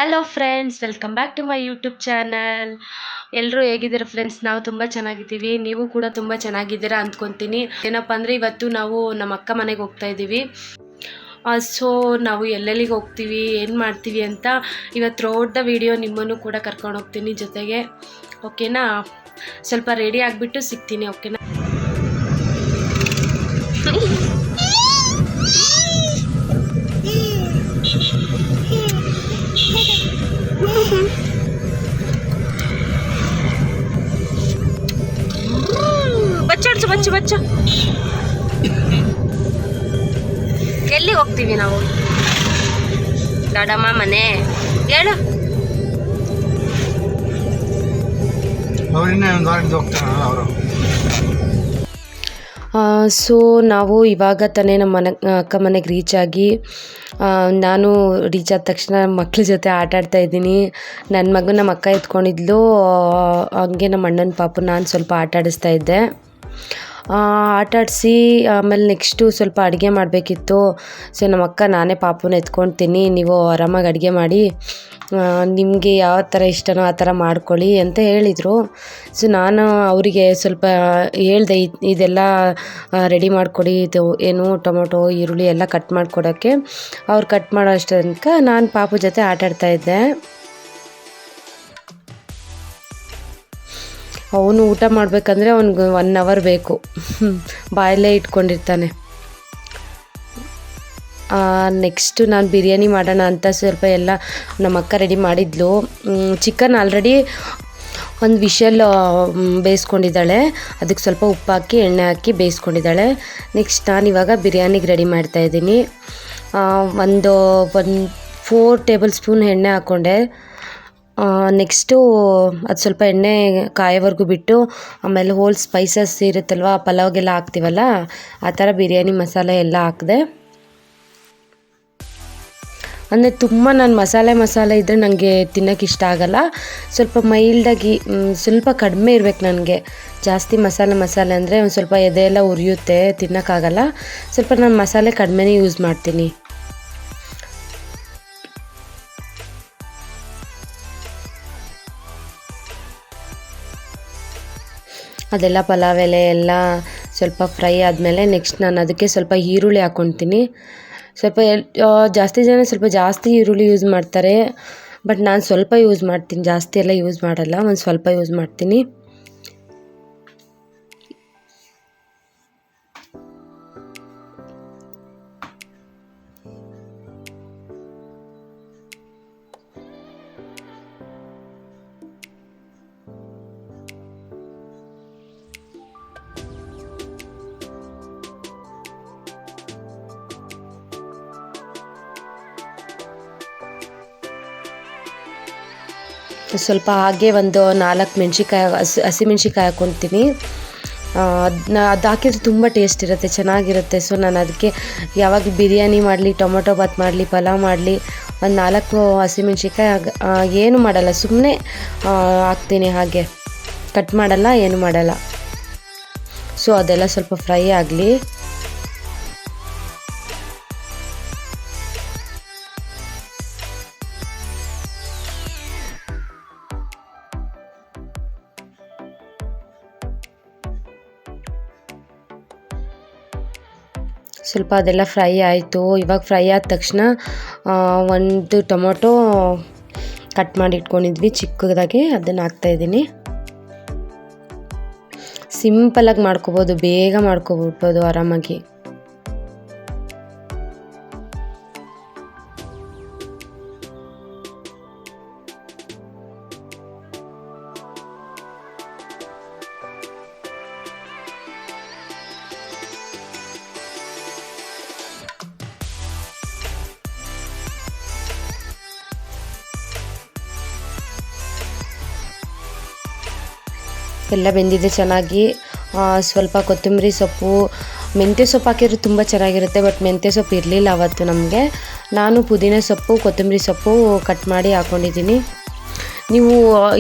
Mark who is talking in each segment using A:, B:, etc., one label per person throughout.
A: Hello friends, welcome back to my YouTube channel. ಎಲ್ಲರೂ ಹೇಗಿದ್ದೀರಾ friends? ನಾವು ತುಂಬ ಚೆನ್ನಾಗಿದ್ದೀವಿ. ನೀವು ಕೂಡ ತುಂಬ ಚೆನ್ನಾಗಿದ್ದೀರಾ ಅಂದ್ಕೊತೀನಿ. ಏನಪ್ಪ ಅಂದರೆ ಇವತ್ತು ನಾವು ನಮ್ಮ ಅಕ್ಕ ಮನೆಗೆ ಹೋಗ್ತಾ ಇದ್ದೀವಿ. ಸೊ ನಾವು ಎಲ್ಲೆಲ್ಲಿಗೆ ಹೋಗ್ತೀವಿ, ಏನು ಮಾಡ್ತೀವಿ ಅಂತ ಇವತ್ತು ರೋಡ್ ದ ವಿಡಿಯೋ ನಿಮ್ಮನ್ನು ಕೂಡ ಕರ್ಕೊಂಡು ಹೋಗ್ತೀನಿ ಜೊತೆಗೆ. ಓಕೆನಾ? ಸ್ವಲ್ಪ ರೆಡಿ ಆಗಿಬಿಟ್ಟು ಸಿಗ್ತೀನಿ. ಓಕೆನಾ? ಬಚ್ಚ ಬಚ್ಚ ಬಚ್ಚ ಎಲ್ಲಿ ಹೋಗ್ತೀವಿ ನಾವು? ದೊಡ್ಡಮ್ಮ ಮನೆ ಹೇಳು. ಸೊ ನಾವು ಇವಾಗ ತಾನೇ ನಮ್ಮ ಅಕ್ಕ ಮನೆಗೆ ರೀಚ್ ಆಗಿ, ನಾನು ರೀಚ್ ಆದ ತಕ್ಷಣ ಮಕ್ಳ ಜೊತೆ ಆಟ ಆಡ್ತಾ ಇದ್ದೀನಿ. ನನ್ನ ಮಗನ ನಮ್ಮ ಅಕ್ಕ ಎತ್ಕೊಂಡಿದ್ಲು, ಹಂಗೆ ನಮ್ಮ ಅಣ್ಣನ ಪಾಪು ನಾನು ಸ್ವಲ್ಪ ಆಟ ಆಡಿಸ್ತಾ ಇದ್ದೆ. ಆಟ ಆಡಿಸಿ ಆಮೇಲೆ ನೆಕ್ಸ್ಟು ಸ್ವಲ್ಪ ಅಡುಗೆ ಮಾಡಬೇಕಿತ್ತು. ಸೊ ನಮ್ಮ ಅಕ್ಕ, ನಾನೇ ಪಾಪುನ ಎತ್ಕೊಳ್ತೀನಿ, ನೀವು ಆರಾಮಾಗಿ ಅಡುಗೆ ಮಾಡಿ, ನಿಮಗೆ ಯಾವ ಥರ ಇಷ್ಟನೋ ಆ ಥರ ಮಾಡ್ಕೊಳ್ಳಿ ಅಂತ ಹೇಳಿದರು. ಸೊ ನಾನು ಅವರಿಗೆ ಸ್ವಲ್ಪ ಹೇಳಿದೆ, ಇದೆಲ್ಲ ರೆಡಿ ಮಾಡಿಕೊಡಿ, ಇದು ಏನು ಟೊಮೊಟೊ ಈರುಳ್ಳಿ ಎಲ್ಲ ಕಟ್ ಮಾಡಿಕೊಡೋಕ್ಕೆ. ಅವ್ರು ಕಟ್ ಮಾಡೋ ಅಷ್ಟು ತನಕ ನಾನು ಪಾಪು ಜೊತೆ ಆಟ ಆಡ್ತಾಯಿದ್ದೆ. ಅವನು ಊಟ ಮಾಡಬೇಕಂದ್ರೆ ಅವ್ನಿಗೆ 1 ಅವರ್ ಬೇಕು, ಬಾಯಲ್ಲೇ ಇಟ್ಕೊಂಡಿರ್ತಾನೆ. ನೆಕ್ಸ್ಟು ನಾನು ಬಿರಿಯಾನಿ ಮಾಡೋಣ ಅಂತ ಸ್ವಲ್ಪ ಎಲ್ಲ ನಮ್ಮ ಅಕ್ಕ ರೆಡಿ ಮಾಡಿದ್ಲು. ಚಿಕನ್ ಆಲ್ರೆಡಿ ಒಂದು ವಿಷಲ್ ಬೇಯಿಸ್ಕೊಂಡಿದ್ದಾಳೆ, ಅದಕ್ಕೆ ಸ್ವಲ್ಪ ಉಪ್ಪು ಹಾಕಿ ಎಣ್ಣೆ ಹಾಕಿ ಬೇಯಿಸ್ಕೊಂಡಿದ್ದಾಳೆ. ನೆಕ್ಸ್ಟ್ ನಾನಿವಾಗ ಬಿರಿಯಾನಿಗೆ ರೆಡಿ ಮಾಡ್ತಾಯಿದ್ದೀನಿ. ಒಂದು 4 ಟೇಬಲ್ ಸ್ಪೂನ್ ಎಣ್ಣೆ ಹಾಕ್ಕೊಂಡೆ. ನೆಕ್ಸ್ಟು ಅದು ಸ್ವಲ್ಪ ಎಣ್ಣೆ ಕಾಯೋವರೆಗೂ ಬಿಟ್ಟು, ಆಮೇಲೆ ಹೋಲ್ ಸ್ಪೈಸಸ್ ಇರುತ್ತಲ್ವ, ಪಲಾವ್ಗೆಲ್ಲ ಹಾಕ್ತೀವಲ್ಲ, ಆ ಥರ ಬಿರಿಯಾನಿ ಮಸಾಲೆ ಎಲ್ಲ ಹಾಕಿದೆ. ಅಂದರೆ ತುಂಬ ನಾನು ಮಸಾಲೆ ಇದ್ದರೆ ನನಗೆ ತಿನ್ನೋಕೆ ಇಷ್ಟ ಆಗೋಲ್ಲ. ಸ್ವಲ್ಪ ಮೈಲ್ಡಾಗಿ, ಸ್ವಲ್ಪ ಕಡಿಮೆ ಇರಬೇಕು ನನಗೆ. ಜಾಸ್ತಿ ಮಸಾಲೆ ಅಂದರೆ ಒಂದು ಸ್ವಲ್ಪ ಎದೆ ಎಲ್ಲ ಉರಿಯುತ್ತೆ, ತಿನ್ನೋಕ್ಕಾಗಲ್ಲ. ಸ್ವಲ್ಪ ನಾನು ಮಸಾಲೆ ಕಡಿಮೆನೇ ಯೂಸ್ ಮಾಡ್ತೀನಿ. ಅದೆಲ್ಲ ಪಲಾವ್ ಎಲೆ ಎಲ್ಲ ಸ್ವಲ್ಪ ಫ್ರೈ ಆದಮೇಲೆ ನೆಕ್ಸ್ಟ್ ನಾನು ಅದಕ್ಕೆ ಸ್ವಲ್ಪ ಈರುಳ್ಳಿ ಹಾಕ್ಕೊಳ್ತೀನಿ. ಸ್ವಲ್ಪ ಜಾಸ್ತಿ ಜನ ಸ್ವಲ್ಪ ಜಾಸ್ತಿ ಈರುಳ್ಳಿ ಯೂಸ್ ಮಾಡ್ತಾರೆ, ಬಟ್ ನಾನು ಸ್ವಲ್ಪ ಯೂಸ್ ಮಾಡ್ತೀನಿ, ಜಾಸ್ತಿ ಎಲ್ಲ ಯೂಸ್ ಮಾಡಲ್ಲ, ಒಂದು ಸ್ವಲ್ಪ ಯೂಸ್ ಮಾಡ್ತೀನಿ. ಸ್ವಲ್ಪ ಹಾಗೆ ಒಂದು 4 ಮೆಣ್ಸಿನ್ಕಾಯಿ, ಹಸಿಮೆಣ್ಸಿನ್ಕಾಯಿ ಹಾಕ್ಕೊತೀನಿ. ಅದು ಹಾಕಿದ್ರೆ ತುಂಬ ಟೇಸ್ಟ್ ಇರುತ್ತೆ, ಚೆನ್ನಾಗಿರುತ್ತೆ. ಸೊ ನಾನು ಅದಕ್ಕೆ ಯಾವಾಗ ಬಿರಿಯಾನಿ ಮಾಡಲಿ, ಟೊಮೊಟೊ ಬಾತ್ ಮಾಡಲಿ, ಪಲಾವ್ ಮಾಡಲಿ, ಒಂದು 4 ಹಸಿಮೆಣ್ಸಿನ್ಕಾಯಿ ಏನು ಮಾಡಲ್ಲ, ಸುಮ್ಮನೆ ಹಾಕ್ತೀನಿ, ಹಾಗೆ ಕಟ್ ಮಾಡಲ್ಲ, ಏನು ಮಾಡಲ್ಲ. ಸೊ ಅದೆಲ್ಲ ಸ್ವಲ್ಪ ಫ್ರೈ ಆಗಲಿ. ಸ್ವಲ್ಪ ಅದೆಲ್ಲ ಫ್ರೈ ಆಯಿತು. ಇವಾಗ ಫ್ರೈ ಆದ ತಕ್ಷಣ ಒಂದು ಟೊಮೊಟೊ ಕಟ್ ಮಾಡಿ ಇಟ್ಕೊಂಡಿದ್ವಿ ಚಿಕ್ಕದಾಗಿ, ಅದನ್ನು ಹಾಕ್ತಾಯಿದ್ದೀನಿ. ಸಿಂಪಲಾಗಿ ಮಾಡ್ಕೋಬೋದು, ಬೇಗ ಮಾಡ್ಕೊಬಿಡ್ಬೋದು ಆರಾಮಾಗಿ. ಎಲ್ಲ ಬೆಂದಿದೆ ಚೆನ್ನಾಗಿ. ಸ್ವಲ್ಪ ಕೊತ್ತಂಬರಿ ಸೊಪ್ಪು, ಮೆಂತ್ಯ ಸೊಪ್ಪು ಹಾಕಿದ್ರೆ ತುಂಬ ಚೆನ್ನಾಗಿರುತ್ತೆ, ಬಟ್ ಮೆಂತ್ಯ ಸೊಪ್ಪು ಇರಲಿಲ್ಲ ಅವತ್ತು ನಮಗೆ. ನಾನು ಪುದೀನ ಸೊಪ್ಪು, ಕೊತ್ತಂಬರಿ ಸೊಪ್ಪು ಕಟ್ ಮಾಡಿ ಹಾಕ್ಕೊಂಡಿದ್ದೀನಿ. ನೀವು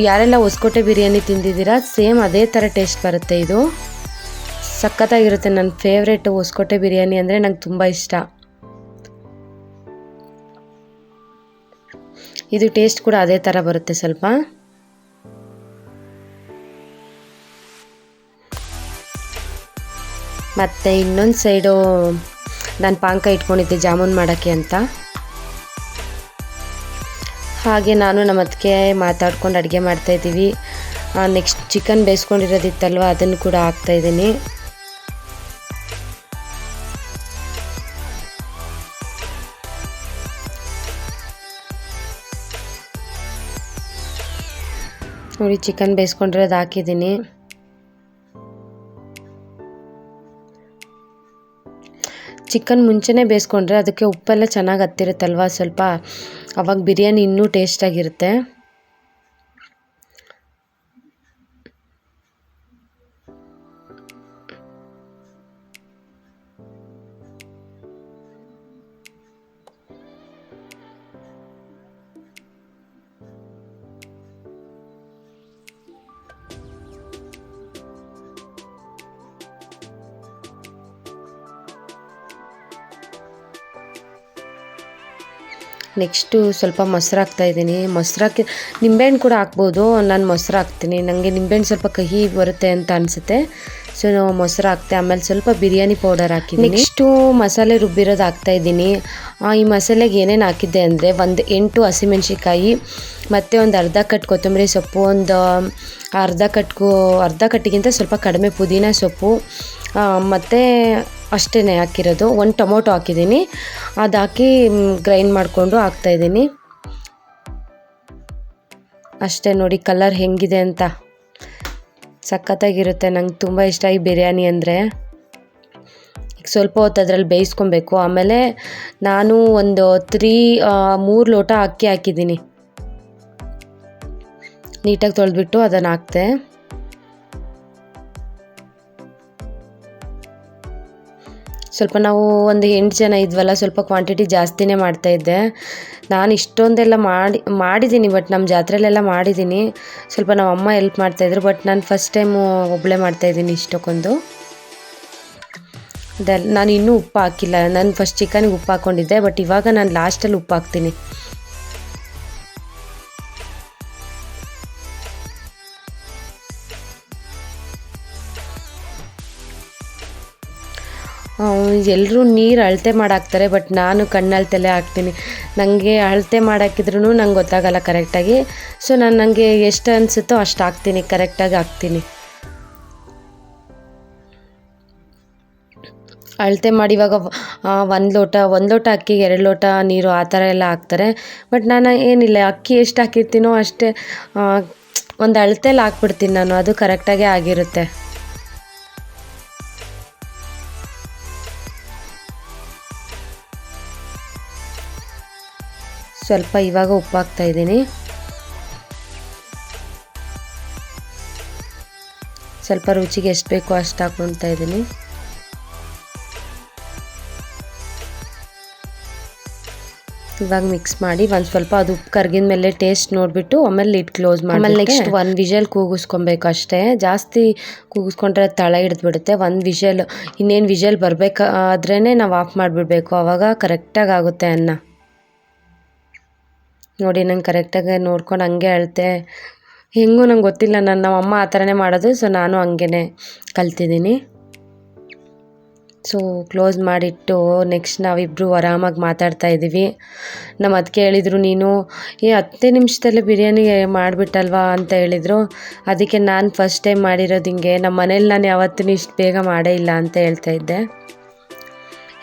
A: ಯಾರೆಲ್ಲ ಹೊಸಕೋಟೆ ಬಿರಿಯಾನಿ ತಿಂದಿದ್ದೀರಾ, ಸೇಮ್ ಅದೇ ಥರ ಟೇಸ್ಟ್ ಬರುತ್ತೆ. ಇದು ಸಖತ್ತಾಗಿರುತ್ತೆ. ನನ್ನ ಫೇವ್ರೇಟು ಹೊಸಕೋಟೆ ಬಿರಿಯಾನಿ ಅಂದರೆ ನಂಗೆ ತುಂಬ ಇಷ್ಟ. ಇದು ಟೇಸ್ಟ್ ಕೂಡ ಅದೇ ಥರ ಬರುತ್ತೆ ಸ್ವಲ್ಪ. ಮತ್ತು ಇನ್ನೊಂದು ಸೈಡು ನಾನು ಪಾನಕ ಇಟ್ಕೊಂಡಿದ್ದೆ ಜಾಮೂನ್ ಮಾಡೋಕ್ಕೆ ಅಂತ. ಹಾಗೆ ನಾನು ನಮ್ಮ ಅತ್ತಿಗೆ ಮಾತಾಡ್ಕೊಂಡು ಅಡುಗೆ ಮಾಡ್ತಾಯಿದ್ದೀವಿ. ನೆಕ್ಸ್ಟ್ ಚಿಕನ್ ಬೇಯಿಸ್ಕೊಂಡಿರೋದಿತ್ತಲ್ವ ಅದನ್ನು ಕೂಡ ಹಾಕ್ತಾಯಿದ್ದೀನಿ. ನೋಡಿ ಚಿಕನ್ ಬೇಯಿಸ್ಕೊಂಡಿರೋದು ಹಾಕಿದ್ದೀನಿ. ಚಿಕನ್ ಮುಂಚೆನೇ ಬೇಯಿಸ್ಕೊಂಡ್ರೆ ಅದಕ್ಕೆ ಉಪ್ಪೆಲ್ಲ ಚೆನ್ನಾಗಿ ಹತ್ತಿರುತ್ತಲ್ವ ಸ್ವಲ್ಪ, ಅವಾಗ ಬಿರಿಯಾನಿ ಇನ್ನೂ ಟೇಸ್ಟಾಗಿರುತ್ತೆ. ನೆಕ್ಸ್ಟು ಸ್ವಲ್ಪ ಮೊಸರು ಹಾಕ್ತಾಯಿದ್ದೀನಿ. ಮೊಸರು ಹಾಕಿ ನಿಂಬೆಹಣ್ಣು ಕೂಡ ಹಾಕ್ಬೋದು, ನಾನು ಮೊಸರು ಹಾಕ್ತೀನಿ. ನನಗೆ ನಿಂಬೆಹಣ್ಣು ಸ್ವಲ್ಪ ಕಹಿ ಬರುತ್ತೆ ಅಂತ ಅನಿಸುತ್ತೆ, ಸೊ ಮೊಸರು ಹಾಕ್ತೆ. ಆಮೇಲೆ ಸ್ವಲ್ಪ ಬಿರಿಯಾನಿ ಪೌಡರ್ ಹಾಕಿದ್ದೀನಿ. ನೆಕ್ಸ್ಟು ಮಸಾಲೆ ರುಬ್ಬಿರೋದು ಹಾಕ್ತಾಯಿದ್ದೀನಿ. ಈ ಮಸಾಲೆಗೆ ಏನೇನು ಹಾಕಿದ್ದೆ ಅಂದರೆ 8 ಹಸಿಮೆಣ್ಸಿಕಾಯಿ ಮತ್ತು ಒಂದು ಅರ್ಧ ಕಟ್ಟು ಕೊತ್ತಂಬರಿ ಸೊಪ್ಪು, ಒಂದು ಅರ್ಧ ಕಟ್ಟಿಗಿಂತ ಸ್ವಲ್ಪ ಕಡಿಮೆ ಪುದೀನ ಸೊಪ್ಪು, ಮತ್ತು ಅಷ್ಟೇ ಹಾಕಿರೋದು. ಒಂದು ಟೊಮೊಟೊ ಹಾಕಿದ್ದೀನಿ, ಅದು ಹಾಕಿ ಗ್ರೈಂಡ್ ಮಾಡಿಕೊಂಡು ಹಾಕ್ತಾಯಿದ್ದೀನಿ. ಅಷ್ಟೇ ನೋಡಿ ಕಲರ್ ಹೆಂಗಿದೆ ಅಂತ, ಸಖತ್ತಾಗಿರುತ್ತೆ. ನಂಗೆ ತುಂಬ ಇಷ್ಟ ಈ ಬಿರಿಯಾನಿ ಅಂದರೆ. ಈಗ ಸ್ವಲ್ಪ ಹೊತ್ತು ಅದರಲ್ಲಿ ಬೇಯಿಸ್ಕೊಬೇಕು. ಆಮೇಲೆ ನಾನು ಒಂದು 3 ಲೋಟ ಅಕ್ಕಿ ಹಾಕಿದ್ದೀನಿ. ನೀಟಾಗಿ ತೊಳೆದ್ಬಿಟ್ಟು ಅದನ್ನು ಹಾಕ್ತೆ. ಸ್ವಲ್ಪ ನಾವು ಒಂದು 8 ಜನ ಇದ್ವಲ್ಲ, ಸ್ವಲ್ಪ ಕ್ವಾಂಟಿಟಿ ಜಾಸ್ತಿನೇ ಮಾಡ್ತಾಯಿದ್ದೆ. ನಾನು ಇಷ್ಟೊಂದೆಲ್ಲ ಮಾಡಿದ್ದೀನಿ, ಬಟ್ ನಮ್ಮ ಜಾತ್ರೆಯಲ್ಲೆಲ್ಲ ಮಾಡಿದ್ದೀನಿ. ಸ್ವಲ್ಪ ನಮ್ಮ ಅಮ್ಮ ಹೆಲ್ಪ್ ಮಾಡ್ತಾಯಿದ್ರು, ಬಟ್ ನಾನು ಫಸ್ಟ್ ಟೈಮು ಒಬ್ಬಳೇ ಮಾಡ್ತಾಯಿದ್ದೀನಿ ಇಷ್ಟಕ್ಕೊಂದು. ನಾನು ಇನ್ನೂ ಉಪ್ಪು ಹಾಕಿಲ್ಲ. ನಾನು ಫಸ್ಟ್ ಚಿಕನ್ಗೆ ಉಪ್ಪು ಹಾಕ್ಕೊಂಡಿದ್ದೆ, ಬಟ್ ಇವಾಗ ನಾನು ಲಾಸ್ಟಲ್ಲಿ ಉಪ್ಪು ಹಾಕ್ತೀನಿ. ಎಲ್ಲರೂ ನೀರು ಅಳತೆ ಮಾಡಾಕ್ತಾರೆ, ಬಟ್ ನಾನು ಕಣ್ಣಳ್ತೆಲ್ಲೇ ಹಾಕ್ತೀನಿ. ನನಗೆ ಅಳತೆ ಮಾಡಾಕಿದ್ರೂ ನಂಗೆ ಗೊತ್ತಾಗಲ್ಲ ಕರೆಕ್ಟಾಗಿ. ಸೊ ನನಗೆ ಎಷ್ಟು ಅನಿಸುತ್ತೋ ಅಷ್ಟು ಹಾಕ್ತೀನಿ, ಕರೆಕ್ಟಾಗಿ ಹಾಕ್ತೀನಿ. ಅಳತೆ ಮಾಡಿ ಇವಾಗ 1 ಲೋಟ ಅಕ್ಕಿಗೆ 2 ಲೋಟ ನೀರು ಆ ಥರ ಎಲ್ಲ ಹಾಕ್ತಾರೆ. ಬಟ್ ನಾನು ಏನಿಲ್ಲ, ಅಕ್ಕಿ ಎಷ್ಟು ಹಾಕಿರ್ತೀನೋ ಅಷ್ಟೇ ಒಂದು ಅಳತೆಯಲ್ಲಿ ಹಾಕ್ಬಿಡ್ತೀನಿ ನಾನು, ಅದು ಕರೆಕ್ಟಾಗೇ ಆಗಿರುತ್ತೆ. ಸ್ವಲ್ಪ ಇವಾಗ ಉಪ್ಪು ಹಾಕ್ತಾಯಿದ್ದೀನಿ. ಸ್ವಲ್ಪ ರುಚಿಗೆ ಎಷ್ಟು ಬೇಕೋ ಅಷ್ಟು ಹಾಕ್ಕೊಳ್ತಾ ಇದ್ದೀನಿ. ಇವಾಗ ಮಿಕ್ಸ್ ಮಾಡಿ ಒಂದು ಸ್ವಲ್ಪ ಅದು ಉಪ್ಪು ಕರಗಿದ ಮೇಲೆ ಟೇಸ್ಟ್ ನೋಡಿಬಿಟ್ಟು ಆಮೇಲೆ ಲಿಡ್ ಕ್ಲೋಸ್ ಮಾಡಿ. ಆಮೇಲೆ ನೆಕ್ಸ್ಟ್ 1 ವಿಷಲ್ ಕೂಗಿಸ್ಕೊಬೇಕು ಅಷ್ಟೇ. ಜಾಸ್ತಿ ಕೂಗಿಸ್ಕೊಂಡ್ರೆ ತಳ ಹಿಡಿದ್ಬಿಡುತ್ತೆ. 1 ವಿಷಲ್, ಇನ್ನೇನು ವಿಷಲ್ ಬರಬೇಕಾದ್ರೇ ನಾವು ಆಫ್ ಮಾಡಿಬಿಡ್ಬೇಕು, ಆವಾಗ ಕರೆಕ್ಟಾಗಿ ಆಗುತ್ತೆ ಅನ್ನ. ನೋಡಿ ನಂಗೆ ಕರೆಕ್ಟಾಗಿ ನೋಡ್ಕೊಂಡು ಹಂಗೆ ಅಳತೆ ಹೆಂಗೂ ನಂಗೆ ಗೊತ್ತಿಲ್ಲ, ನಮ್ಮ ಅಮ್ಮ ಆ ಥರನೇ ಮಾಡೋದು, ಸೊ ನಾನು ಹಂಗೇ ಕಲ್ತಿದ್ದೀನಿ. ಸೊ ಕ್ಲೋಸ್ ಮಾಡಿಟ್ಟು ನೆಕ್ಸ್ಟ್ ನಾವಿಬ್ಬರು ಆರಾಮಾಗಿ ಮಾತಾಡ್ತಾ ಇದ್ದೀವಿ. ನಮ್ಮ ಅತ್ತಿಗೆ ಹೇಳಿದರು, ನೀನು 10 ನಿಮಿಷದಲ್ಲೇ ಬಿರಿಯಾನಿ ಮಾಡಿಬಿಟ್ಟಲ್ವಾ ಅಂತ ಹೇಳಿದರು. ಅದಕ್ಕೆ ನಾನು ಫಸ್ಟ್ ಟೈಮ್ ಮಾಡಿರೋದು ಹಿಂಗೆ, ನಮ್ಮ ಮನೇಲಿ ನಾನು ಯಾವತ್ತೂ ಇಷ್ಟು ಬೇಗ ಮಾಡೇ ಇಲ್ಲ ಅಂತ ಹೇಳ್ತಾಯಿದ್ದೆ.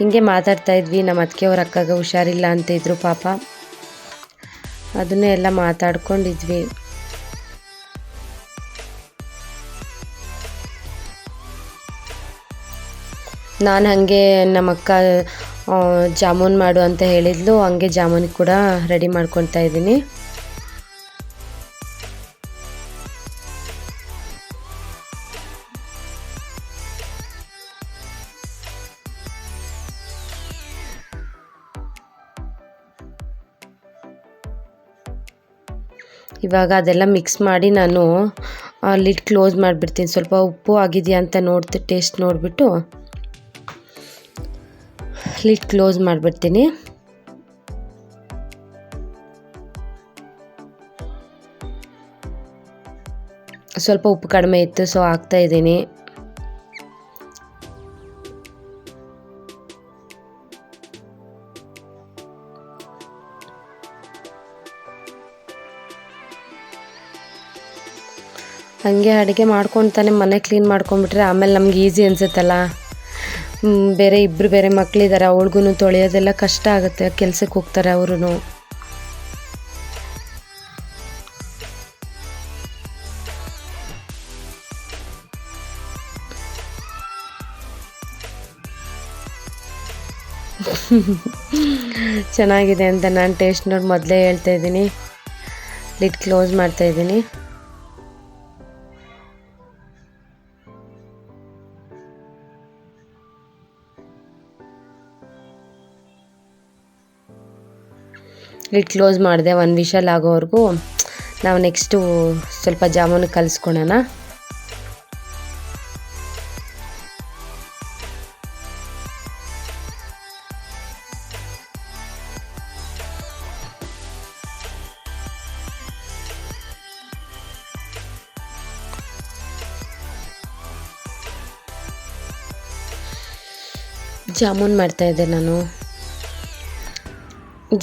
A: ಹಿಂಗೆ ಮಾತಾಡ್ತಾಯಿದ್ವಿ. ನಮ್ಮ ಅತ್ತಿಗೆ ಅವ್ರ ಅಕ್ಕಗೆ ಹುಷಾರಿಲ್ಲ ಅಂತಿದ್ರು ಪಾಪ, ಅದನ್ನೇ ಎಲ್ಲ ಮಾತಾಡ್ಕೊಂಡಿದ್ವಿ. ನಾನು ಹಾಗೆ ನಮ್ಮ ಅಕ್ಕ ಜಾಮೂನ್ ಮಾಡು ಅಂತ ಹೇಳಿದ್ಲು, ಹಂಗೆ ಜಾಮೂನಿಗೆ ಕೂಡ ರೆಡಿ ಮಾಡ್ಕೊತಾ ಇದ್ದೀನಿ. ಇವಾಗ ಅದೆಲ್ಲ ಮಿಕ್ಸ್ ಮಾಡಿ ನಾನು ಲಿಡ್ ಕ್ಲೋಸ್ ಮಾಡಿಬಿಡ್ತೀನಿ. ಸ್ವಲ್ಪ ಉಪ್ಪು ಆಗಿದೆಯಾ ಅಂತ ಟೇಸ್ಟ್ ನೋಡಿಬಿಟ್ಟು ಲಿಡ್ ಕ್ಲೋಸ್ ಮಾಡಿಬಿಡ್ತೀನಿ. ಸ್ವಲ್ಪ ಉಪ್ಪು ಕಡಿಮೆ ಇತ್ತು, ಸೊ ಹಾಕ್ತಾಯಿದ್ದೀನಿ. ಹಾಗೆ ಅಡುಗೆ ಮಾಡ್ಕೊತಾನೆ ಮನೆ ಕ್ಲೀನ್ ಮಾಡ್ಕೊಂಬಿಟ್ರೆ ಆಮೇಲೆ ನಮ್ಗೆ ಈಸಿ ಅನಿಸುತ್ತಲ್ಲ. ಬೇರೆ ಮಕ್ಕಳಿದ್ದಾರೆ, ಅವಳಿಗೂ ತೊಳೆಯೋದೆಲ್ಲ ಕಷ್ಟ ಆಗುತ್ತೆ, ಕೆಲ್ಸಕ್ಕೆ ಹೋಗ್ತಾರೆ ಅವರು. ಚೆನ್ನಾಗಿದೆ ಅಂತ ನಾನು ಟೇಸ್ಟ್ ನೋಡಿ ಮೊದಲೇ ಹೇಳ್ತಾಯಿದ್ದೀನಿ. ಲಿಡ್ ಕ್ಲೋಸ್ ಮಾಡ್ತಾಯಿದ್ದೀನಿ. ಲಿಡ್ ಕ್ಲೋಸ್ ಮಾಡಿದೆ. 1 ವಿಷಲ್ ಆಗೋವರೆಗೂ ನಾವು ನೆಕ್ಸ್ಟು ಸ್ವಲ್ಪ ಜಾಮೂನು ಕಲಿಸ್ಕೊಳೋಣ. ಜಾಮೂನ್ ಮಾಡ್ತಾಯಿದ್ದೆ ನಾನು.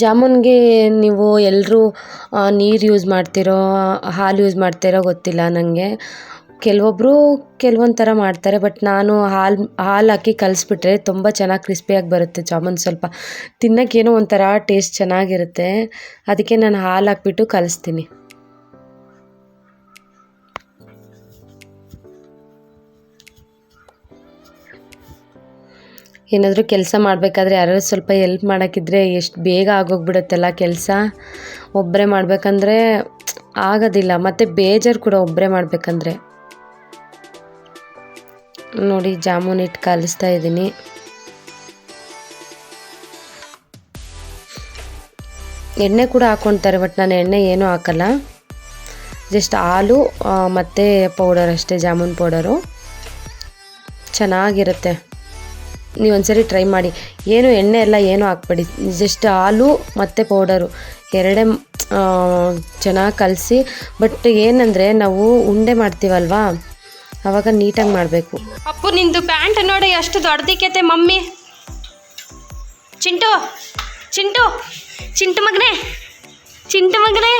A: ಜಾಮೂನ್ಗೆ ನೀವು ಎಲ್ಲರೂ ನೀರು ಯೂಸ್ ಮಾಡ್ತೀರೋ ಹಾಲು ಯೂಸ್ ಮಾಡ್ತೀರೋ ಗೊತ್ತಿಲ್ಲ ನನಗೆ. ಕೆಲವೊಬ್ಬರು ಕೆಲವೊಂದು ಥರ ಮಾಡ್ತಾರೆ, ಬಟ್ ನಾನು ಹಾಲು ಹಾಕಿ ಕಲಿಸ್ಬಿಟ್ರೆ ತುಂಬ ಚೆನ್ನಾಗಿ ಕ್ರಿಸ್ಪಿಯಾಗಿ ಬರುತ್ತೆ ಜಾಮೂನ್. ಸ್ವಲ್ಪ ತಿನ್ನೋಕ್ಕೇನೋ ಒಂಥರ ಟೇಸ್ಟ್ ಚೆನ್ನಾಗಿರುತ್ತೆ, ಅದಕ್ಕೆ ನಾನು ಹಾಲು ಹಾಕ್ಬಿಟ್ಟು ಕಲಿಸ್ತೀನಿ. ಏನಾದರೂ ಕೆಲಸ ಮಾಡಬೇಕಾದ್ರೆ ಯಾರು ಸ್ವಲ್ಪ ಎಲ್ಪ್ ಮಾಡೋಕ್ಕಿದ್ರೆ ಎಷ್ಟು ಬೇಗ ಆಗೋಗ್ಬಿಡುತ್ತಲ್ಲ ಕೆಲಸ. ಒಬ್ಬರೇ ಮಾಡಬೇಕಂದ್ರೆ ಆಗೋದಿಲ್ಲ, ಮತ್ತು ಬೇಜಾರು ಕೂಡ ಒಬ್ಬರೇ ಮಾಡಬೇಕಂದ್ರೆ. ನೋಡಿ ಜಾಮೂನ್ ಇಟ್ಟು ಕಲಿಸ್ತಾ ಇದ್ದೀನಿ. ಎಣ್ಣೆ ಕೂಡ ಹಾಕ್ಕೊಳ್ತಾರೆ, ಬಟ್ ನಾನು ಎಣ್ಣೆ ಏನೂ ಹಾಕಲ್ಲ. ಜಸ್ಟ್ ಹಾಲು ಮತ್ತು ಪೌಡರ್ ಅಷ್ಟೇ, ಜಾಮೂನ್ ಪೌಡರು. ಚೆನ್ನಾಗಿರುತ್ತೆ, ನೀವು ಒಂದ್ಸರಿ ಟ್ರೈ ಮಾಡಿ. ಏನು ಎಣ್ಣೆ ಎಲ್ಲ ಏನೂ ಹಾಕ್ಬೇಡಿ, ಜಸ್ಟ್ ಹಾಲು ಮತ್ತು ಪೌಡರು ಎರಡೇ ಚೆನ್ನಾಗಿ ಕಲಸಿ. ಬಟ್ ಏನಂದರೆ ನಾವು ಉಂಡೆ ಮಾಡ್ತೀವಲ್ವಾ, ಆವಾಗ ನೀಟಾಗಿ ಮಾಡಬೇಕು.
B: ಅಪ್ಪು ನಿಂದು ಪ್ಯಾಂಟ್ ನೋಡಿ ಎಷ್ಟು ದೊಡ್ಡದಿಕ್ಕೈತೆ ಮಮ್ಮಿ. ಚಿಂಟು ಚಿಂಟು ಚಿಂಟು ಮಗನೇ, ಚಿಂಟು ಮಗನೇ,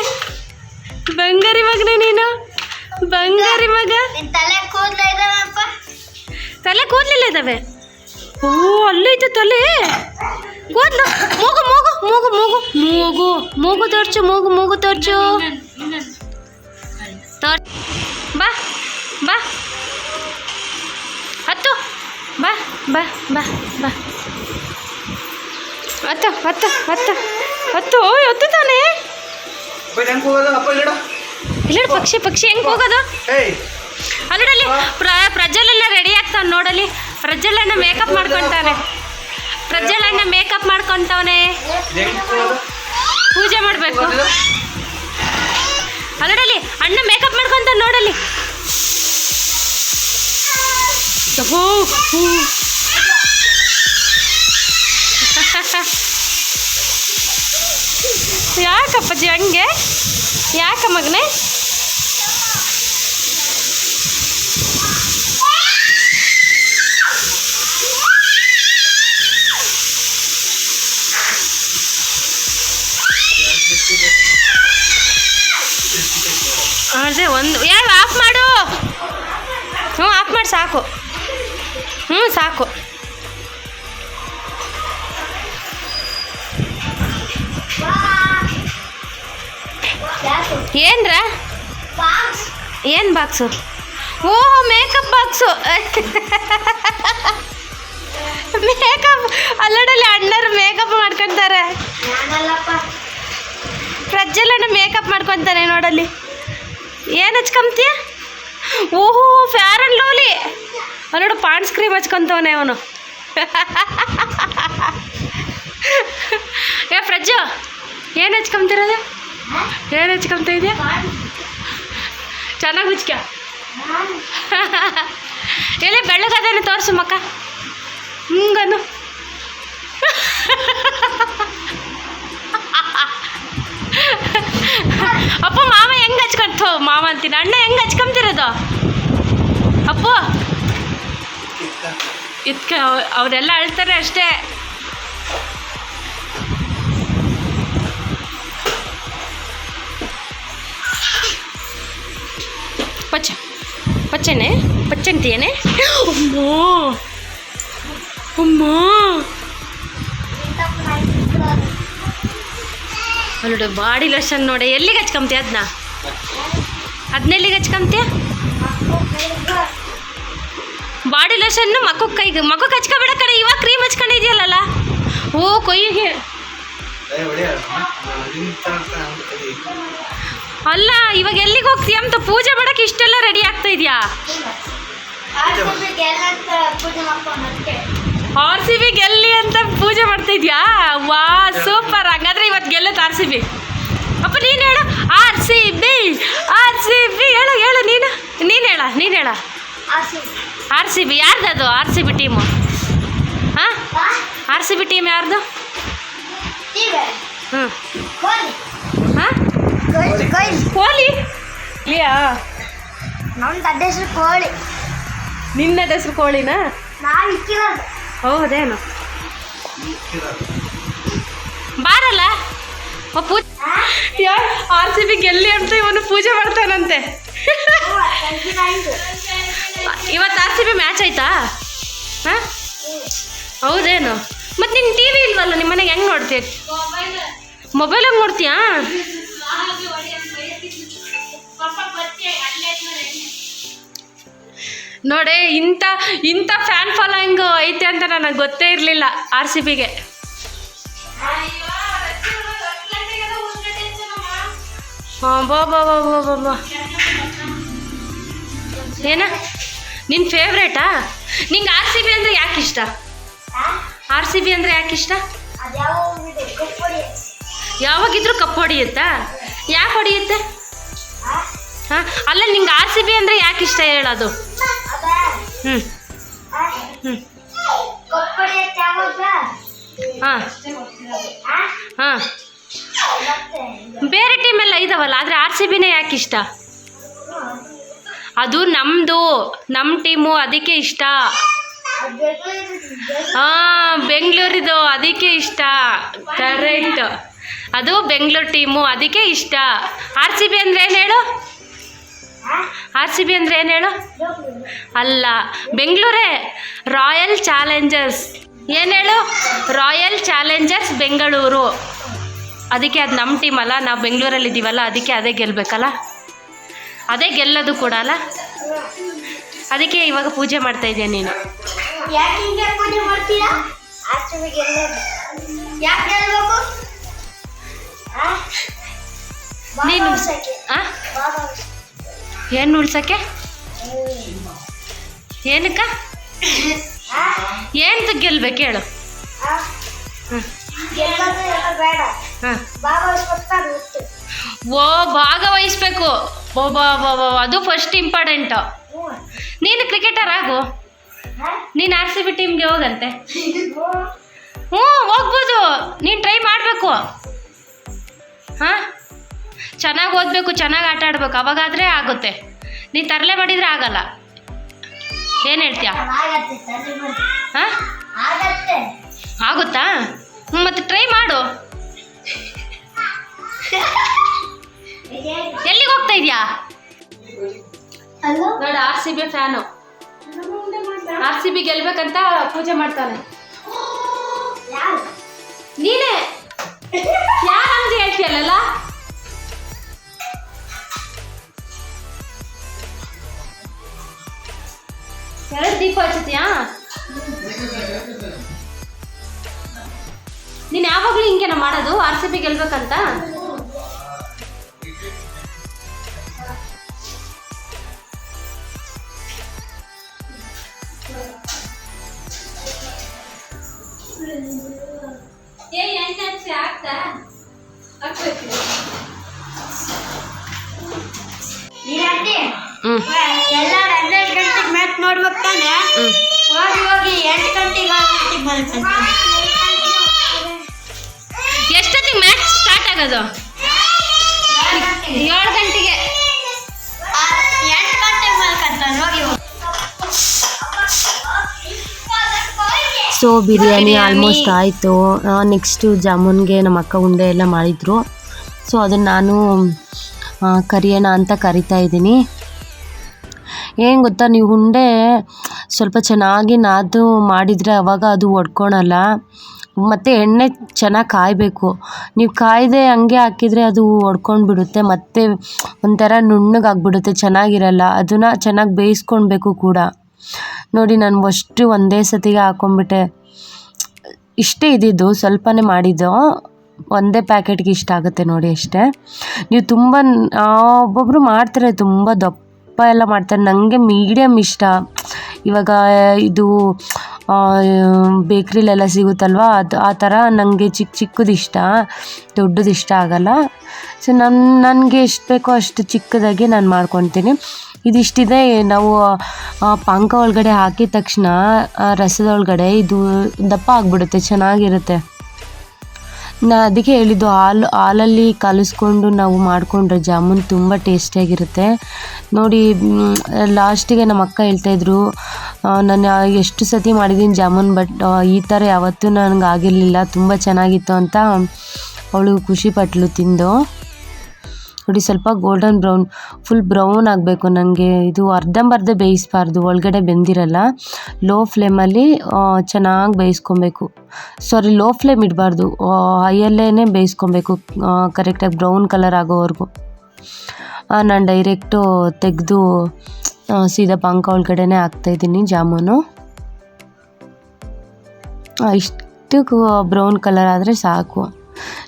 B: ಬಂಗಾರಿ ಮಗನೇ ನೀನು, ಬಂಗಾರಿ ಮಗ. ತಲೆ ಕೂದಲಿಲ್ಲ ಇದ್ದಾವೆ. ಓ ಅಲ್ಲೈತೆ ತಲೆ ಕೂದಲು. ಮೂಗು ಮೂಗು ಮೂಗು ಮೂಗು ಮೂಗು ಮೂಗು ತೋರ್ಚು, ಮೂಗು ತೋರ್ಚು. ಬಾ ಬಾ ಹತ್ತು, ಬಾ ಬಾ ಬಾ ಬಾ ಹತ್ತು ಹತ್ತು ಹತ್ತು ಹತ್ತು. ಹೊತ್ತು ತಾನೆ ಇಲ್ಲ ಪಕ್ಷಿ ಹೆಂಗೆ ಹೋಗೋದು? ಅಲ್ಲಡಲ್ಲಿ ಪ್ರಜ್ವಲನ್ನ ರೆಡಿ ಆಗ್ತಾನೆ ನೋಡಲ್ಲಿ. ಪ್ರಜ್ವಲನ್ನ ಮೇಕಪ್ ಮಾಡ್ಕೊತಾನೆ, ಪ್ರಜ್ವಲನ್ನ ಮೇಕಪ್ ಮಾಡ್ಕೊತಾವನೆ. ಪೂಜೆ ಮಾಡಬೇಕು. ಅಲ್ಲಡಲ್ಲಿ ಅಣ್ಣ ಮೇಕಪ್ ಮಾಡ್ಕೊತಾನೆ ನೋಡಲ್ಲಿ. ಯಾಕಪ್ಪಜ್ಜಿ ಹಂಗೆ? ಯಾಕ ಮಗನೇ? ಅದೇ ಒಂದು ಯಾವ ಆಫ್ ಮಾಡು. ಆಫ್ ಮಾಡಿ ಸಾಕು. ಸಾಕು. ಏನ್ರ ಏನು ಬಾಕ್ಸು? ಓಹೋ ಮೇಕಪ್ ಬಾಕ್ಸು. ಮೇಕಪ್ ಅಲ್ಲಡಲ್ಲಿ ಅಣ್ಣರು ಮೇಕಪ್ ಮಾಡ್ಕೊತಾರೆ. ಪ್ರಜ್ವಲನ ಮೇಕಪ್ ಮಾಡ್ಕೊತಾನೆ ನೋಡಲ್ಲಿ. ಏನು ಹಚ್ಕೊಂತೀಯ? ಓಹೋ ಫೇರ್ ಆ್ಯಂಡ್ ಲವ್ಲಿ. ನೋಡು ಪಾಂಡ್ಸ್ ಕ್ರೀಮ್ ಹಚ್ಕೊತವನೆ ಅವನು. ಏ ಪ್ರಜ್ಜು ಏನು ಹಚ್ಕೊಂತಿರೋದು? ಏನು ಹಚ್ಕೊಂತ ಇದೆಯಾ? ಚೆನ್ನಾಗಿ ಹುಚ್ಕ. ಎಲ್ಲಿ ಬೆಳ್ಳಗದೇನು ತೋರಿಸು ಮಕ್ಕ. ಹಿಂಗನು ಅಪ್ಪ ಮಾವ ಹೆಂಗೆ ಹಚ್ಕೊಂತ ಮಾವ ಅಂತೀನಿ, ಅಣ್ಣ ಹೆಂಗೆ ಹಚ್ಕೊಂತಿರೋದು ಅಪ್ಪು? ಅವರೆಲ್ಲ ಅಳ್ತಾರೆ ಅಷ್ಟೇ. ಪಚ್ಚನೆ ಪಚ್ಚಂತೀಯನೆ ಅಮ್ಮೋ ಅಮ್ಮ ಅಲ್ಲೋಡು ಬಾಡಿ ಲೋಷನ್ ನೋಡಿ. ಎಲ್ಲಿಗೆ ಹಚ್ಕೊಂತೀಯ ಅದನ್ನೆಲ್ಲಿಗೆ ಹಚ್ಕೊಂತೀಯ? ಬಾಡಿ ಲೋಷನ್ನು ಮಕ್ಕಕ್ಕೆ ಹಚ್ಕೊಬೇಡ ಕಡೆ. ಇವಾಗ ಕ್ರೀಮ್ ಹಚ್ಕೊಂಡಿದ್ಯಲ್ಲ. ಓ ಕೊಯ್ಯಿಗೆ ಅಲ್ಲ, ಇವಾಗ ಎಲ್ಲಿಗೆ ಹೋಗ್ತೀಯ ಅಂತ ಪೂಜೆ ಮಾಡಕ್ಕೆ ಇಷ್ಟೆಲ್ಲ ರೆಡಿ ಆಗ್ತಾ ಇದೆಯಾ? RCB ಗೆಲ್ಲಿ ಅಂತ ಪೂಜೆ ಮಾಡ್ತಾ ಇದೆಯಾ? ವಾ ಸೂಪರ್. ಹಂಗಾದ್ರೆ ಇವತ್ತು ಗೆಲ್ಲುತ್ತೆ RCB. ಅಪ್ಪ ನೀನು ಹೇಳು RCB ಹೇಳು ನೀನು ಹೇಳ RCB ಯಾರ್ದದು? RCB team. ಹಾಂ RCB ಟೀಮ್ ಯಾರ್ದು? ಹಾಂ ಕೋಹ್ಲಿ ಇಲ್ಲಿಯಾ?
C: ನನ್ನ ಹೆಸರು ಕೋಹ್ಲಿ.
B: ನಿನ್ನ ಹೆಸರು ಕೋಹ್ಲಿನಾ? ಹೌದೇನು? ಬಾರಲ್ಲ ಪೂಜೆ. RCB ಗೆಲ್ಲಿ ಅಂತ ಇವನು ಪೂಜೆ ಮಾಡ್ತಾನಂತೆ. ಇವತ್ತು RCB ಮ್ಯಾಚ್ ಆಯ್ತಾ? ಹಾಂ ಹೌದೇನು? ಮತ್ತು ನಿನ್ನ TV ಇಲ್ವಲ್ಲ ನಿಮ್ಮ ಮನೆಗೆ, ಹೆಂಗೆ ನೋಡ್ತೀಯ? ಮೊಬೈಲಾಗ ನೋಡ್ತೀಯಾ? ನೋಡಿ ಇಂಥ ಫ್ಯಾನ್ ಫಾಲೋಯಿಂಗ್ ಐತೆ ಅಂತ ನನಗೆ ಗೊತ್ತೇ ಇರಲಿಲ್ಲ RCBಗೆ. ಹಾಂ ಬಾ ಏನ ನಿನ್ನ ಫೇವ್ರೇಟಾ? ನಿಂಗೆ RCB ಅಂದರೆ ಯಾಕೆ ಇಷ್ಟ? RCB ಅಂದರೆ ಯಾಕೆ ಇಷ್ಟ? ಯಾವಾಗಿದ್ರೂ ಕಪ್ ಹೊಡಿಯುತ್ತಾ? ಯಾಕೆ ಹೊಡಿಯುತ್ತೆ? ಹಾಂ ಅಲ್ಲ, ನಿಂಗೆ RCB ಅಂದರೆ ಯಾಕೆ ಇಷ್ಟ ಹೇಳೋದು? ಹ್ಞೂ ಹಾಂ ಹಾಂ ಬೇರೆ ಟೀಮೆಲ್ಲ ಇದಾವಲ್ಲ, ಆದರೆ RCBನೇ ಯಾಕೆ ಇಷ್ಟ? ಅದು ನಮ್ಮ ಟೀಮು, ಅದಕ್ಕೆ ಇಷ್ಟ. ಹಾಂ ಬೆಂಗಳೂರಿದು, ಅದಕ್ಕೆ ಇಷ್ಟ. ಕರೆಕ್ಟ್, ಅದು ಬೆಂಗಳೂರು ಟೀಮು, ಅದಕ್ಕೆ ಇಷ್ಟ. RCB ಅಂದರೆ ಏನು ಹೇಳು? RCB ಅಂದರೆ ಏನು ಹೇಳು? ಅಲ್ಲ, ಬೆಂಗಳೂರೇ ರಾಯಲ್ ಚಾಲೆಂಜರ್ಸ್. ಏನು ಹೇಳು? Royal Challengers Bengaluru. ಅದಕ್ಕೆ ಅದು ನಮ್ಮ ಟೀಮ್ ಅಲ್ಲ, ನಾವು ಬೆಂಗಳೂರಲ್ಲಿ ಇದ್ದೀವಲ್ಲ, ಅದಕ್ಕೆ ಅದೇ ಗೆಲ್ಲಬೇಕಲ್ಲ, ಅದೇ ಗೆಲ್ಲೋದು ಕೂಡ ಅಲ್ಲ. ಅದಕ್ಕೆ ಇವಾಗ ಪೂಜೆ ಮಾಡ್ತಾ ಇದೆಯಾ ನೀನು? ನೀನು ಏನು ಉಳ್ಸಕ್ಕೆ? ಏನಕ್ಕ? ಏನು ಗೆಲ್ಬೇಕು ಹೇಳು? ಹಾಂ ಓ ಭಾಗವಹಿಸ್ಬೇಕು. ಅದು ಫಸ್ಟ್ ಇಂಪಾರ್ಟೆಂಟು. ನೀನು ಕ್ರಿಕೆಟರ್ ಆಗು. ನೀನು RCB ಟೀಮ್ಗೆ ಹೋಗಂತೆ. ಹ್ಞೂ ಹೋಗ್ಬೋದು, ನೀನು ಟ್ರೈ ಮಾಡಬೇಕು. ಹಾಂ ಚೆನ್ನಾಗಿ ಓದಬೇಕು, ಚೆನ್ನಾಗಿ ಆಟ ಆಡಬೇಕು, ಅವಾಗಾದರೆ ಆಗುತ್ತೆ. ನೀನು ತರಲೆ ಮಾಡಿದರೆ ಆಗಲ್ಲ. ಏನು ಹೇಳ್ತೀಯ? ಹಾಂ ಆಗುತ್ತಾ? ಮತ್ತು ಟ್ರೈ ಮಾಡು. ಎಲ್ಲಿಗೆ ಹೋಗ್ತಾ ಇದೆಯಾ? ನೋಡಿ RCB ಫ್ಯಾನು. RCB ಗೆಲ್ಬೇಕಂತ ಪೂಜೆ ಮಾಡ್ತಾನೆ. ನೀನೇ ಯಾರಂತ ಹೇಳ್ತೀಯಲ್ಲ? ಎರಡು ದೀಪ ಹಚ್ಚುತ್ತೀಯಾ? ನೀನು ಯಾವಾಗಲೂ ಹಿಂಗೆ ಮಾಡೋದು RCB ಗೆಲ್ಬೇಕಂತ?
C: ಎಲ್ಲ 12 ಗಂಟೆಗೆ ಮ್ಯಾಚ್ ನೋಡ್ಬೇಕು ತಾನೆ. ಹೋಗಿ 8 ಗಂಟೆಗೆ
B: ಎಷ್ಟೊತ್ತಿಗೆ ಮ್ಯಾಚ್ ಸ್ಟಾರ್ಟ್ ಆಗೋದು? 7 ಗಂಟೆಗೆ.
A: ಸೊ ಬಿರಿಯಾನಿ ಆಲ್ಮೋಸ್ಟ್ ಆಯಿತು. ನೆಕ್ಸ್ಟು ಜಾಮೂನ್ಗೆ ನಮ್ಮ ಅಕ್ಕ ಉಂಡೆ ಎಲ್ಲ ಮಾಡಿದರು. ಸೊ ಅದನ್ನು ನಾನು ಕರಿಯೋಣ ಅಂತ ಕರಿತಾ ಇದ್ದೀನಿ. ಏನು ಗೊತ್ತಾ, ನೀವು ಉಂಡೆ ಸ್ವಲ್ಪ ಚೆನ್ನಾಗಿ ನಾದು ಮಾಡಿದರೆ ಅವಾಗ ಅದು ಒಡ್ಕೊಳಲ್ಲ. ಮತ್ತು ಎಣ್ಣೆ ಚೆನ್ನಾಗಿ ಕಾಯಬೇಕು. ನೀವು ಕಾಯ್ದೆ ಹಂಗೆ ಹಾಕಿದರೆ ಅದು ಒಡ್ಕೊಂಡು ಬಿಡುತ್ತೆ, ಮತ್ತು ಒಂಥರ ನುಣ್ಣಗಾಗ್ಬಿಡುತ್ತೆ, ಚೆನ್ನಾಗಿರಲ್ಲ. ಅದನ್ನು ಚೆನ್ನಾಗಿ ಬೇಯಿಸ್ಕೊಳ್ಬೇಕು ಕೂಡ. ನೋಡಿ ನಾನು ಅಷ್ಟು ಒಂದೇ ಸತಿಗೆ ಹಾಕ್ಕೊಂಬಿಟ್ಟೆ. ಇಷ್ಟೇ ಇದ್ದಿದ್ದು, ಸ್ವಲ್ಪನೇ ಮಾಡಿದ್ದು. ಒಂದೇ ಪ್ಯಾಕೆಟ್ಗೆ ಇಷ್ಟ ಆಗುತ್ತೆ ನೋಡಿ ಅಷ್ಟೇ. ನೀವು ತುಂಬ ಒಬ್ಬೊಬ್ಬರು ಮಾಡ್ತಾರೆ ತುಂಬ ದಪ್ಪ ಎಲ್ಲ ಮಾಡ್ತಾರೆ. ನನಗೆ ಮೀಡಿಯಮ್ ಇಷ್ಟ. ಇವಾಗ ಇದು ಬೇಕ್ರಿಲೆಲ್ಲ ಸಿಗುತ್ತಲ್ವ, ಅದು ಆ ಥರ ನನಗೆ ಚಿಕ್ಕದು ಇಷ್ಟ, ದೊಡ್ಡದು ಇಷ್ಟ ಆಗಲ್ಲ. ಸೊ ನನಗೆ ಎಷ್ಟು ಬೇಕೋ ಅಷ್ಟು ಚಿಕ್ಕದಾಗಿ ನಾನು ಮಾಡ್ಕೊತೀನಿ. ಇದಿಷ್ಟಿದೆ. ನಾವು ಪಾನಕ ಒಳಗಡೆ ಹಾಕಿದ ತಕ್ಷಣ ರಸದ ಒಳಗಡೆ ಇದು ದಪ್ಪ ಆಗಿಬಿಡುತ್ತೆ, ಚೆನ್ನಾಗಿರುತ್ತೆ. ಅದಕ್ಕೆ ಹೇಳಿದ್ದು, ಹಾಲಲ್ಲಿ ಕಲಿಸ್ಕೊಂಡು ನಾವು ಮಾಡಿಕೊಂಡ್ರೆ ಜಾಮೂನ್ ತುಂಬ ಟೇಸ್ಟಿಯಾಗಿರುತ್ತೆ. ನೋಡಿ ಲಾಸ್ಟಿಗೆ ನಮ್ಮ ಅಕ್ಕ ಹೇಳ್ತಾಯಿದ್ರು, ನಾನು ಎಷ್ಟು ಸತಿ ಮಾಡಿದ್ದೀನಿ ಜಾಮೂನ್, ಬಟ್ ಈ ಥರ ಯಾವತ್ತೂ ನನಗೆ ಆಗಿರಲಿಲ್ಲ, ತುಂಬ ಚೆನ್ನಾಗಿತ್ತು ಅಂತ ಅವಳು ಖುಷಿಪಟ್ಲು ತಿಂದು. ನೋಡಿ ಸ್ವಲ್ಪ ಗೋಲ್ಡನ್ ಬ್ರೌನ್, ಫುಲ್ ಬ್ರೌನ್ ಆಗಬೇಕು ನನಗೆ. ಇದು ಅರ್ಧಂಬರ್ಧ ಬೇಯಿಸಬಾರ್ದು, ಒಳಗಡೆ ಬೆಂದಿರಲ್ಲ. ಲೋ ಫ್ಲೇಮಲ್ಲಿ ಚೆನ್ನಾಗಿ ಬೇಯಿಸ್ಕೊಬೇಕು. ಲೋ ಫ್ಲೇಮ್ ಇಡಬಾರ್ದು, ಹೈಯಲ್ಲೇ ಬೇಯಿಸ್ಕೊಬೇಕು ಕರೆಕ್ಟಾಗಿ ಬ್ರೌನ್ ಕಲರ್ ಆಗೋವರೆಗೂ. ನಾನು ಡೈರೆಕ್ಟು ತೆಗೆದು ಸೀದಾ ಪಾನಕ ಒಳಗಡೆನೇ ಹಾಕ್ತಾಯಿದ್ದೀನಿ ಜಾಮೂನು. ಇಷ್ಟು ಬ್ರೌನ್ ಕಲರ್ ಆದರೆ ಸಾಕು.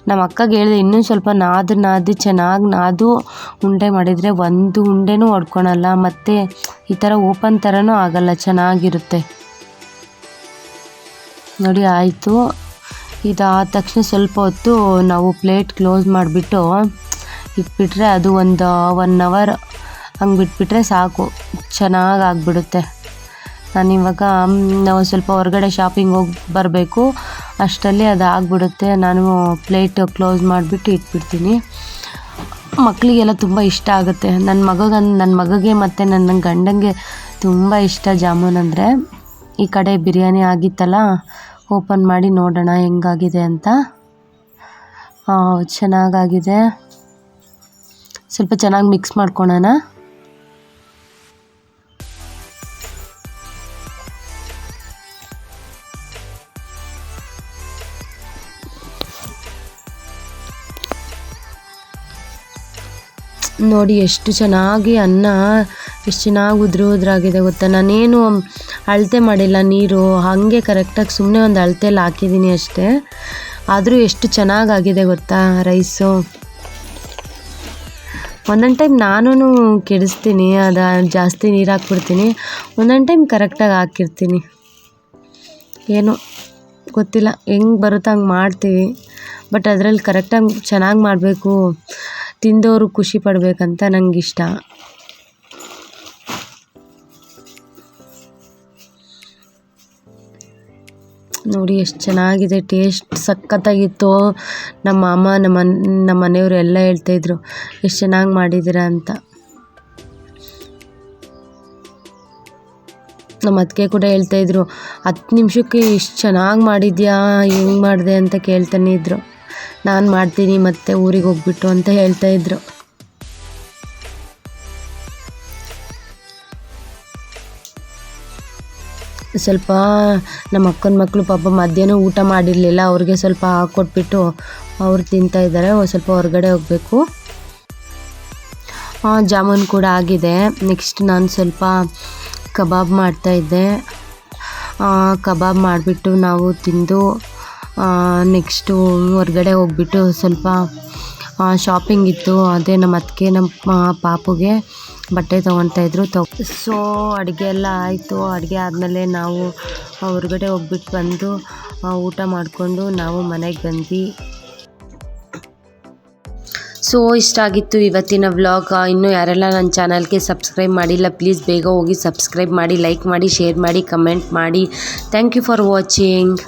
A: ನಮ್ಮ ಅಕ್ಕಗೆ ಹೇಳಿದೆ, ಇನ್ನೂ ಸ್ವಲ್ಪ ನಾದಿ ಚೆನ್ನಾಗಿ ಉಂಡೆ ಮಾಡಿದರೆ ಒಂದು ಉಂಡೆನೂ ಹೊಡ್ಕೊಳಲ್ಲ, ಮತ್ತು ಈ ಥರ ಓಪನ್ ಥರನೂ ಆಗಲ್ಲ, ಚೆನ್ನಾಗಿರುತ್ತೆ. ನೋಡಿ ಆಯಿತು. ಇದಾದ ತಕ್ಷಣ ಸ್ವಲ್ಪ ಹೊತ್ತು ನಾವು ಪ್ಲೇಟ್ ಕ್ಲೋಸ್ ಮಾಡಿಬಿಟ್ಟು ಇಟ್ಬಿಟ್ರೆ, ಅದು ಒಂದು 1 hour ಹಂಗೆ ಬಿಟ್ಬಿಟ್ರೆ ಸಾಕು, ಚೆನ್ನಾಗಿ ಆಗಿಬಿಡುತ್ತೆ. ನಾನಿವಾಗ ನಾವು ಸ್ವಲ್ಪ ಹೊರಗಡೆ ಶಾಪಿಂಗ್ ಹೋಗಿ ಬರಬೇಕು, ಅಷ್ಟರಲ್ಲಿ ಅದು ಆಗಿಬಿಡುತ್ತೆ. ನಾನು ಪ್ಲೇಟ್ ಕ್ಲೋಸ್ ಮಾಡಿಬಿಟ್ಟು ಇಟ್ಬಿಡ್ತೀನಿ. ಮಕ್ಕಳಿಗೆಲ್ಲ ತುಂಬ ಇಷ್ಟ ಆಗುತ್ತೆ. ನನ್ನ ಮಗಗೆ ಮತ್ತು ನನ್ನ ಗಂಡಂಗೆ ತುಂಬ ಇಷ್ಟ ಜಾಮೂನ್ ಅಂದರೆ. ಈ ಕಡೆ ಬಿರಿಯಾನಿ ಆಗಿತ್ತಲ್ಲ, ಓಪನ್ ಮಾಡಿ ನೋಡೋಣ ಹೆಂಗಾಗಿದೆ ಅಂತ. ಚೆನ್ನಾಗಾಗಿದೆ. ಸ್ವಲ್ಪ ಚೆನ್ನಾಗಿ ಮಿಕ್ಸ್ ಮಾಡ್ಕೊಳ್ಳೋಣ. ನೋಡಿ ಎಷ್ಟು ಚೆನ್ನಾಗಿ ಅನ್ನ ಎಷ್ಟು ಚೆನ್ನಾಗಿ ಉದ್ರಾಗಿದೆ ಗೊತ್ತಾ. ನಾನೇನು ಅಳತೆ ಮಾಡಿಲ್ಲ ನೀರು, ಹಾಗೆ ಕರೆಕ್ಟಾಗಿ ಸುಮ್ಮನೆ ಒಂದು ಅಳತೆಯಲ್ಲಿ ಹಾಕಿದ್ದೀನಿ ಅಷ್ಟೇ. ಆದರೂ ಎಷ್ಟು ಚೆನ್ನಾಗಾಗಿದೆ ಗೊತ್ತಾ ರೈಸು. ಒಂದೊಂದು ಟೈಮ್ ನಾನು ಕೆಡಿಸ್ತೀನಿ, ಅದು ಜಾಸ್ತಿ ನೀರು ಹಾಕ್ಬಿಡ್ತೀನಿ. ಒಂದೊಂದು ಟೈಮ್ ಕರೆಕ್ಟಾಗಿ ಹಾಕಿರ್ತೀನಿ. ಏನೋ ಗೊತ್ತಿಲ್ಲ, ಹೆಂಗೆ ಬರುತ್ತೋ ಹಂಗೆ ಮಾಡ್ತೀವಿ. ಬಟ್ ಅದರಲ್ಲಿ ಕರೆಕ್ಟಾಗಿ ಚೆನ್ನಾಗಿ ಮಾಡಬೇಕು, ತಿಂದವರು ಖುಷಿ ಪಡಬೇಕಂತ ನನಗಿಷ್ಟ. ನೋಡಿ ಎಷ್ಟು ಚೆನ್ನಾಗಿದೆ, ಟೇಸ್ಟ್ ಸಖತ್ತಾಗಿತ್ತು. ನಮ್ಮ ಅಮ್ಮ ನಮ್ಮ ಮನೆಯವರು ಎಲ್ಲ ಹೇಳ್ತಾಯಿದ್ರು ಎಷ್ಟು ಚೆನ್ನಾಗಿ ಮಾಡಿದ್ದೀರಾ ಅಂತ. ನಮ್ಮ ಅತ್ತಿಗೆ ಕೂಡ ಹೇಳ್ತಾಯಿದ್ರು, 10 ನಿಮಿಷಕ್ಕೆ ಎಷ್ಟು ಚೆನ್ನಾಗಿ ಮಾಡಿದ್ಯಾ, ಹೆಂಗೆ ಮಾಡಿದೆ ಅಂತ ಕೇಳ್ತಾನೆ ಇದ್ರು. ನಾನು ಮಾಡ್ತೀನಿ ಮತ್ತೆ ಊರಿಗೆ ಹೋಗ್ಬಿಟ್ಟು ಅಂತ ಹೇಳ್ತಾಯಿದ್ರು. ಸ್ವಲ್ಪ ನಮ್ಮ ಅಕ್ಕನ ಮಕ್ಕಳು ಪಾಪ ಮಧ್ಯಾಹ್ನ ಊಟ ಮಾಡಿರಲಿಲ್ಲ, ಅವ್ರಿಗೆ ಸ್ವಲ್ಪ ಹಾಕ್ಕೊಟ್ಬಿಟ್ಟು ಅವ್ರು ತಿಂತಾಯಿದ್ದಾರೆ. ಸ್ವಲ್ಪ ಹೊರಗಡೆ ಹೋಗಬೇಕು. ಜಾಮೂನ್ ಕೂಡ ಆಗಿದೆ. ನೆಕ್ಸ್ಟ್ ನಾನು ಸ್ವಲ್ಪ ಕಬಾಬ್ ಮಾಡ್ತಾಯಿದ್ದೆ. ಕಬಾಬ್ ಮಾಡಿಬಿಟ್ಟು ನಾವು ತಿಂದು ನೆಕ್ಸ್ಟು ಹೊರಗಡೆ ಹೋಗ್ಬಿಟ್ಟು ಸ್ವಲ್ಪ ಶಾಪಿಂಗ್ ಇತ್ತು. ಅದೇ ನಮ್ಮ ಅತ್ತಿಗೆ ನಮ್ಮ ಪಾಪುಗೆ ಬಟ್ಟೆ ತೊಗೊತಾಯಿದ್ರು. ಸೊ ಅಡುಗೆ ಎಲ್ಲ ಆಯಿತು. ಅಡುಗೆ ಆದಮೇಲೆ ನಾವು ಹೊರಗಡೆ ಹೋಗ್ಬಿಟ್ಟು ಬಂದು ಊಟ ಮಾಡಿಕೊಂಡು ನಾವು ಮನೆಗೆ ಬಂದ್ವಿ. ಸೊ ಇಷ್ಟ ಆಗಿತ್ತು ಇವತ್ತಿನ ವ್ಲಾಗ್. ಇನ್ನೂ ಯಾರೆಲ್ಲ ನನ್ನ ಚಾನಲ್ಗೆ ಸಬ್ಸ್ಕ್ರೈಬ್ ಮಾಡಿಲ್ಲ, ಪ್ಲೀಸ್ ಬೇಗ ಹೋಗಿ ಸಬ್ಸ್ಕ್ರೈಬ್ ಮಾಡಿ, ಲೈಕ್ ಮಾಡಿ, ಶೇರ್ ಮಾಡಿ, ಕಮೆಂಟ್ ಮಾಡಿ. Thank you for watching.